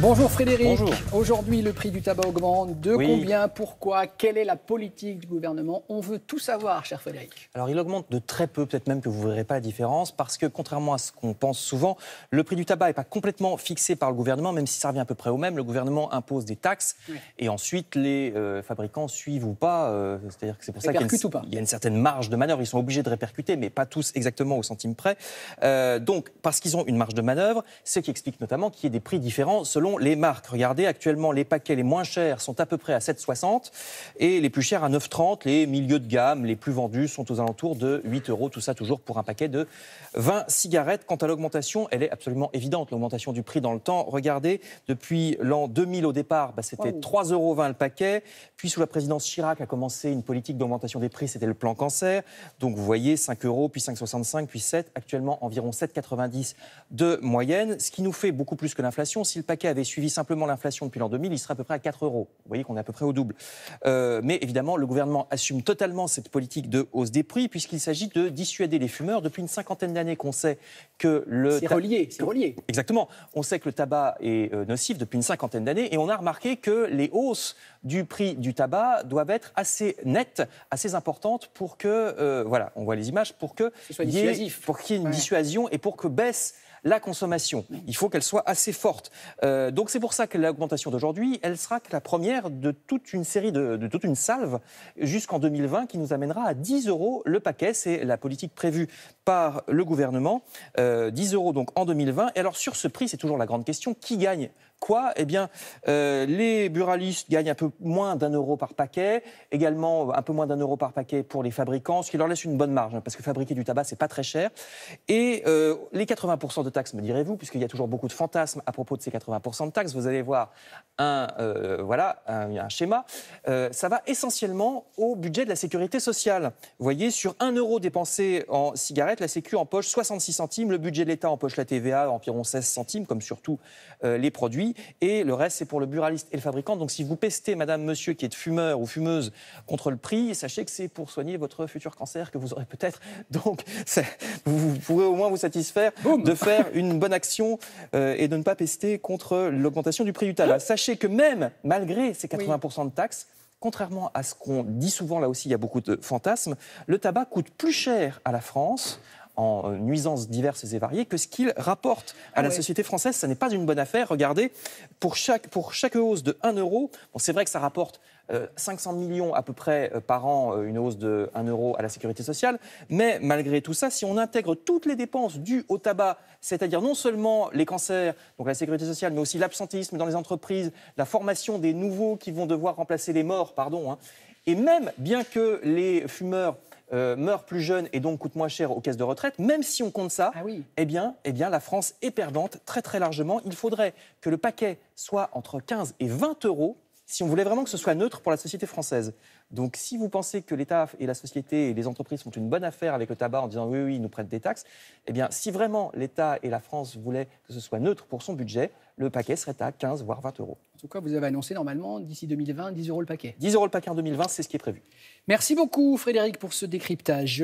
Bonjour Frédéric. Bonjour. Aujourd'hui, le prix du tabac augmente. De combien? Pourquoi? Quelle est la politique du gouvernement? On veut tout savoir, cher Frédéric. Alors, il augmente de très peu, peut-être même que vous ne verrez pas la différence, parce que contrairement à ce qu'on pense souvent, le prix du tabac n'est pas complètement fixé par le gouvernement, même si ça revient à peu près au même. Le gouvernement impose des taxes, et ensuite les fabricants suivent ou pas. C'est-à-dire que c'est pour ça qu'il y a une certaine marge de manœuvre. Ils sont obligés de répercuter, mais pas tous exactement au centime près. Donc, parce qu'ils ont une marge de manœuvre, ce qui explique notamment qu'il y ait des prix différents selon les marques. Regardez, actuellement, les paquets les moins chers sont à peu près à 7,60 et les plus chers à 9,30. Les milieux de gamme, les plus vendus, sont aux alentours de 8 €. Tout ça toujours pour un paquet de 20 cigarettes. Quant à l'augmentation, elle est absolument évidente, l'augmentation du prix dans le temps. Regardez, depuis l'an 2000 au départ, c'était 3,20 € le paquet. Puis sous la présidence Chirac a commencé une politique d'augmentation des prix, c'était le plan cancer. Donc vous voyez, 5 €, puis 5,65, puis 7. Actuellement, environ 7,90 de moyenne, ce qui nous fait beaucoup plus que l'inflation. Si le paquet avait suivi simplement l'inflation depuis l'an 2000, il serait à peu près à 4 €. Vous voyez qu'on est à peu près au double. Mais évidemment, le gouvernement assume totalement cette politique de hausse des prix, puisqu'il s'agit de dissuader les fumeurs. Depuis une cinquantaine d'années qu'on sait que le... C'est relié. Exactement. On sait que le tabac est nocif depuis une cinquantaine d'années, et on a remarqué que les hausses du prix du tabac doivent être assez nettes, assez importantes pour que, voilà, on voit les images, pour qu'il y ait une dissuasion et pour que baisse la consommation. Il faut qu'elle soit assez forte. Donc c'est pour ça que l'augmentation d'aujourd'hui, elle sera que la première de toute une série, de toute une salve jusqu'en 2020 qui nous amènera à 10 € le paquet. C'est la politique prévue par le gouvernement. 10 € donc en 2020. Et alors sur ce prix, c'est toujours la grande question, qui gagne quoi? Eh bien, les buralistes gagnent un peu moins d'1 € par paquet, également un peu moins d'1 € par paquet pour les fabricants, ce qui leur laisse une bonne marge, parce que fabriquer du tabac, c'est pas très cher. Et les 80% de taxes, me direz-vous, puisqu'il y a toujours beaucoup de fantasmes à propos de ces 80% de taxes, vous allez voir un schéma, ça va essentiellement au budget de la sécurité sociale. Vous voyez, sur 1 € dépensé en cigarettes, la Sécu empoche 66 centimes, le budget de l'État empoche la TVA environ 16 centimes, comme sur tous les produits, et le reste, c'est pour le buraliste et le fabricant. Donc si vous pestez, madame, monsieur, qui êtes fumeur ou fumeuse contre le prix, sachez que c'est pour soigner votre futur cancer que vous aurez peut-être. Donc vous pourrez au moins vous satisfaire de faire une bonne action et de ne pas pester contre l'augmentation du prix du tabac. Sachez que même malgré ces 80% de taxes, contrairement à ce qu'on dit souvent, là aussi il y a beaucoup de fantasmes, le tabac coûte plus cher à la France en nuisances diverses et variées que ce qu'il rapporte à la société française. Ça n'est pas une bonne affaire. Regardez, pour chaque hausse de 1 €, c'est vrai que ça rapporte 500 millions à peu près par an, une hausse de 1 € à la sécurité sociale, mais malgré tout ça, si on intègre toutes les dépenses dues au tabac, c'est-à-dire non seulement les cancers, donc la sécurité sociale, mais aussi l'absentéisme dans les entreprises, la formation des nouveaux qui vont devoir remplacer les morts, et même bien que les fumeurs meurent plus jeunes et donc coûtent moins cher aux caisses de retraite, même si on compte ça, eh bien, la France est perdante très très largement. Il faudrait que le paquet soit entre 15 et 20 € si on voulait vraiment que ce soit neutre pour la société française. Donc si vous pensez que l'État et la société et les entreprises font une bonne affaire avec le tabac en disant oui, ils nous prennent des taxes, eh bien si vraiment l'État et la France voulaient que ce soit neutre pour son budget, le paquet serait à 15 voire 20 €. En tout cas, vous avez annoncé normalement d'ici 2020 10 € le paquet. 10 € le paquet en 2020, c'est ce qui est prévu. Merci beaucoup Frédéric pour ce décryptage.